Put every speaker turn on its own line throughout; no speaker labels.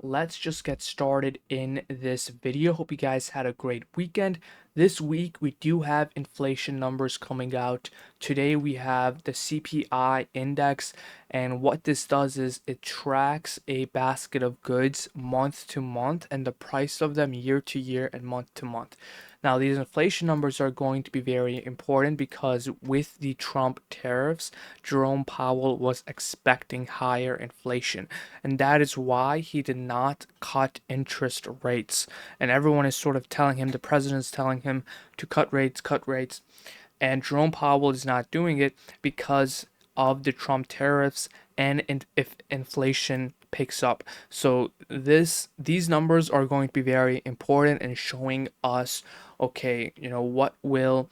let's just get started in this video. Hope you guys had a great weekend. This week we do have inflation numbers coming out. Today we have the CPI index, and what this does is it tracks a basket of goods month to month and the price of them year to year and month to month. Now, these inflation numbers are going to be very important because with the Trump tariffs, Jerome Powell was expecting higher inflation. And that is why he did not cut interest rates. And everyone is sort of telling him, the president's telling him to cut rates, cut rates. And Jerome Powell is not doing it because of the Trump tariffs and if inflation picks up. So these numbers are going to be very important in showing us, okay, what will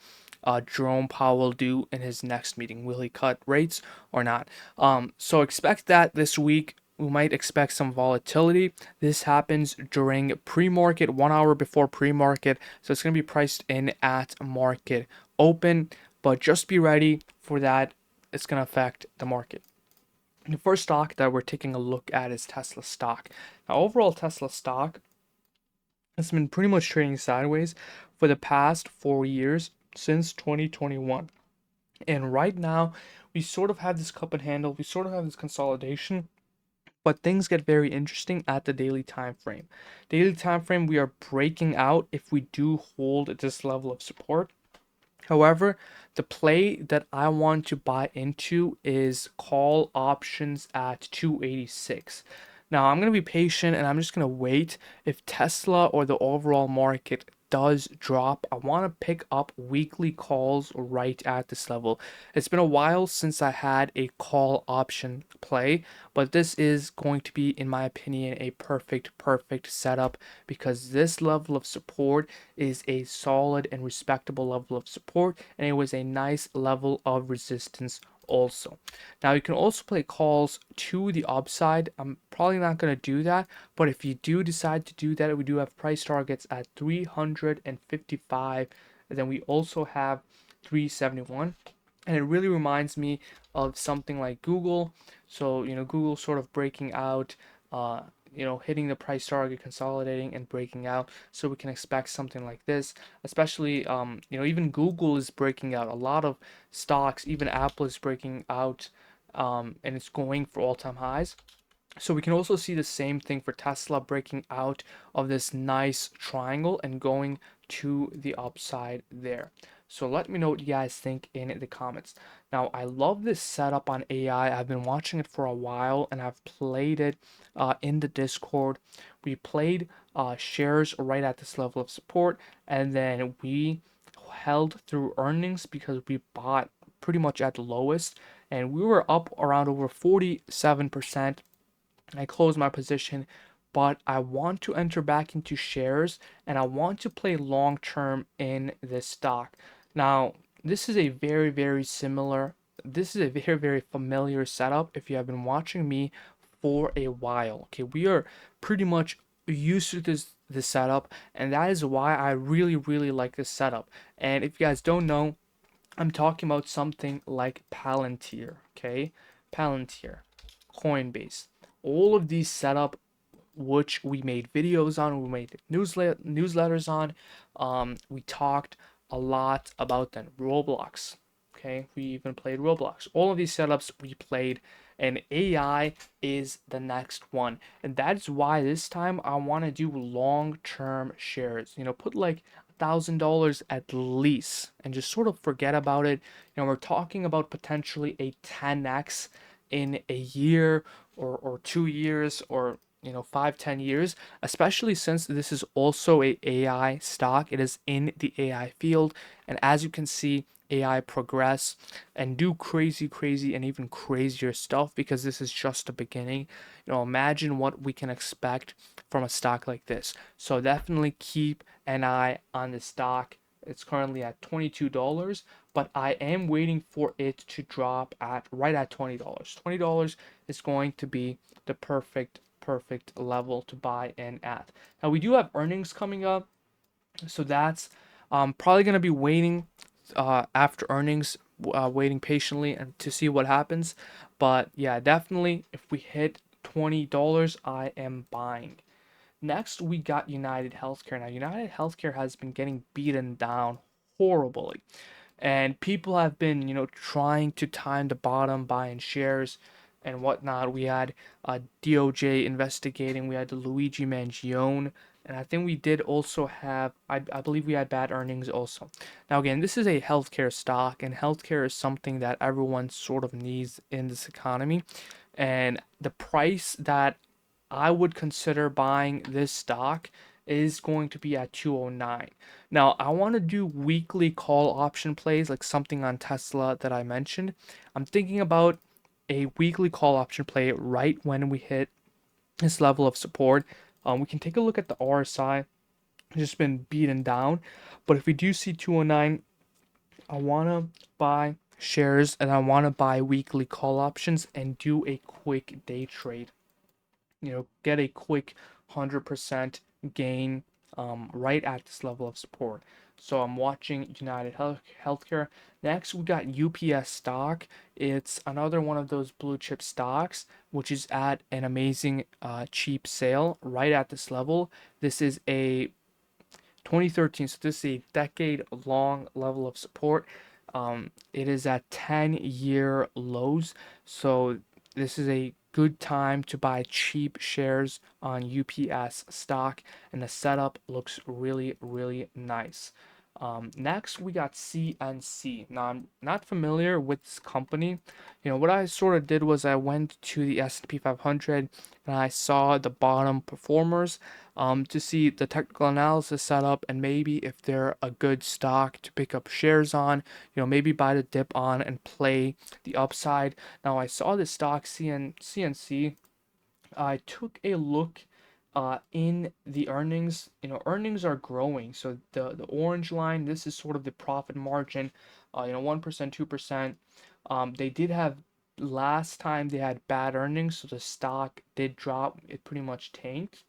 Jerome Powell do in his next meeting? Will he cut rates or not? So expect that this week. We might expect some volatility. This happens during pre-market, 1 hour before pre-market. So it's going to be priced in at market open, but just be ready for that. It's going to affect the market. The first stock that we're taking a look at is Tesla stock. Now, overall, Tesla stock has been pretty much trading sideways for the past 4 years since 2021. And right now, we sort of have this cup and handle, we sort of have this consolidation, but things get very interesting at the daily time frame. Daily time frame, we are breaking out if we do hold at this level of support. However, the play that I want to buy into is call options at 286. Now, I'm going to be patient and I'm just going to wait. If Tesla or the overall market does drop, I want to pick up weekly calls right at this level. It's been a while since I had a call option play, but this is going to be, in my opinion, a perfect setup because this level of support is a solid and respectable level of support, and it was a nice level of resistance also. Now you can also play calls to the upside. I'm probably not going to do that, but if you do decide to do that, we do have price targets at 355, and then we also have 371. And it really reminds me of something like Google. So, Google sort of breaking out, hitting the price target, consolidating and breaking out. So we can expect something like this, especially, even Google is breaking out. A lot of stocks, even Apple is breaking out, and it's going for all-time highs. So we can also see the same thing for Tesla breaking out of this nice triangle and going to the upside there. So let me know what you guys think in the comments. Now, I love this setup on AI. I've been watching it for a while and I've played it in the Discord. We played shares right at this level of support, and then we held through earnings because we bought pretty much at the lowest, and we were up around over 47%. I closed my position, but I want to enter back into shares and I want to play long term in this stock. Now, this is a very similar, this is a very familiar setup if you have been watching me for a while. Okay, we are pretty much used to this setup, and that is why I really like this setup. And if you guys don't know, I'm talking about something like Palantir, okay? Palantir, Coinbase. All of these setup, which we made videos on, we made newsletters on. We talked a lot about them. Roblox, okay? We even played Roblox. All of these setups we played, and AI is the next one. And that's why this time I want to do long-term shares. Put like $1,000 at least and just sort of forget about it. We're talking about potentially a 10x in a year or 2 years or 5-10 years, especially since this is also a AI stock. It is in the AI field, and as you can see, AI progress and do crazy and even crazier stuff because this is just the beginning. Imagine what we can expect from a stock like this. So definitely keep an eye on the stock. It's currently at $22, but I am waiting for it to drop at right at $20. $20 is going to be the perfect level to buy in at. Now we do have earnings coming up, so that's probably going to be waiting after earnings, waiting patiently and to see what happens. But yeah, definitely if we hit $20, I am buying. Next, we got United Healthcare. Now, United Healthcare has been getting beaten down horribly, and people have been, trying to time the bottom, buying shares and whatnot. We had DOJ investigating. We had the Luigi Mangione, and I think we did also have. I believe we had bad earnings also. Now, again, this is a healthcare stock, and healthcare is something that everyone sort of needs in this economy, and the price that I would consider buying this stock is going to be at 209. Now, I want to do weekly call option plays like something on Tesla that I mentioned. I'm thinking about a weekly call option play right when we hit this level of support. We can take a look at the RSI. It's just been beaten down. But if we do see 209, I want to buy shares and I want to buy weekly call options and do a quick day trade. Get a quick 100% gain right at this level of support. So I'm watching United Healthcare. Next, we got UPS stock. It's another one of those blue chip stocks, which is at an amazing cheap sale right at this level. This is a 2013, so this is a decade long level of support. It is at 10-year lows, so this is a good time to buy cheap shares on UPS stock, and the setup looks really, really nice. Next, we got CNC. Now, I'm not familiar with this company. What I sort of did was I went to the S&P 500 and I saw the bottom performers to see the technical analysis setup and maybe if they're a good stock to pick up shares on, maybe buy the dip on and play the upside. Now, I saw this stock CNC. I took a look in the earnings. Earnings are growing. So the orange line, this is sort of the profit margin. 1%, 2%. They did have last time they had bad earnings, so the stock did drop. It pretty much tanked,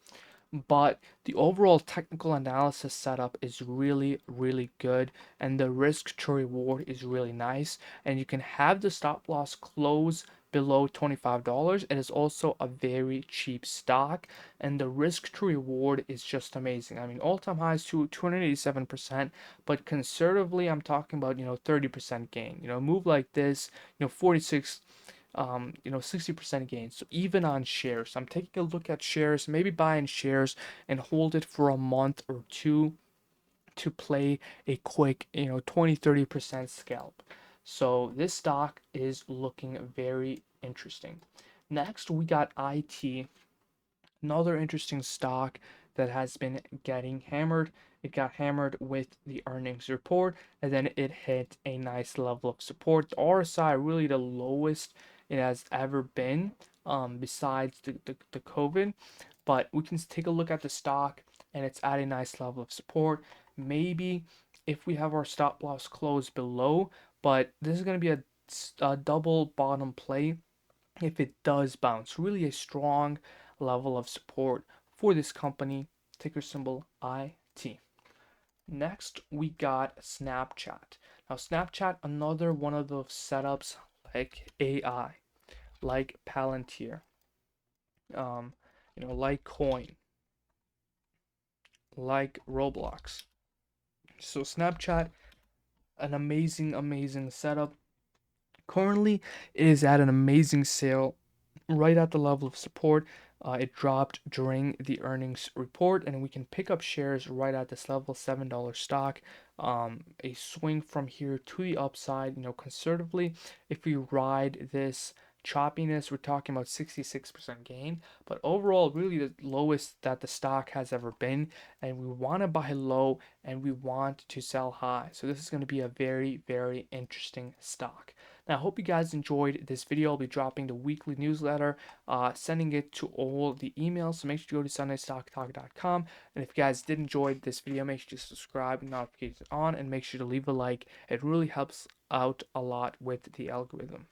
but the overall technical analysis setup is really, really good, and the risk to reward is really nice, and you can have the stop loss close below $25. It is also a very cheap stock, and the risk to reward is just amazing. I mean, all-time highs to 287%, but conservatively I'm talking about 30% gain. A move like this, 46, 60% gains. So even on shares, I'm taking a look at shares, maybe buying shares and hold it for a month or two to play a quick, 20, 30% scalp. So this stock is looking very interesting. Next, we got IT, another interesting stock that has been getting hammered. It got hammered with the earnings report, and then it hit a nice level of support. The RSI really the lowest it has ever been, besides the COVID. But we can take a look at the stock, and it's at a nice level of support. Maybe if we have our stop loss close below, but this is going to be a double bottom play if it does bounce. Really a strong level of support for this company, ticker symbol IT. Next, we got Snapchat. Now, Snapchat, another one of those setups like AI, like Palantir, like Coin, like Roblox. So Snapchat, an amazing, amazing setup. Currently, it is at an amazing sale right at the level of support. It dropped during the earnings report, and we can pick up shares right at this level, $7 stock. A swing from here to the upside, conservatively. If we ride this choppiness, we're talking about 66% gain, but overall, really the lowest that the stock has ever been. And we want to buy low and we want to sell high. So this is going to be a very, very interesting stock. Now, I hope you guys enjoyed this video. I'll be dropping the weekly newsletter, sending it to all the emails. So make sure you go to sundaystocktalk.com. And if you guys did enjoy this video, make sure to subscribe and notifications on, and make sure to leave a like. It really helps out a lot with the algorithm.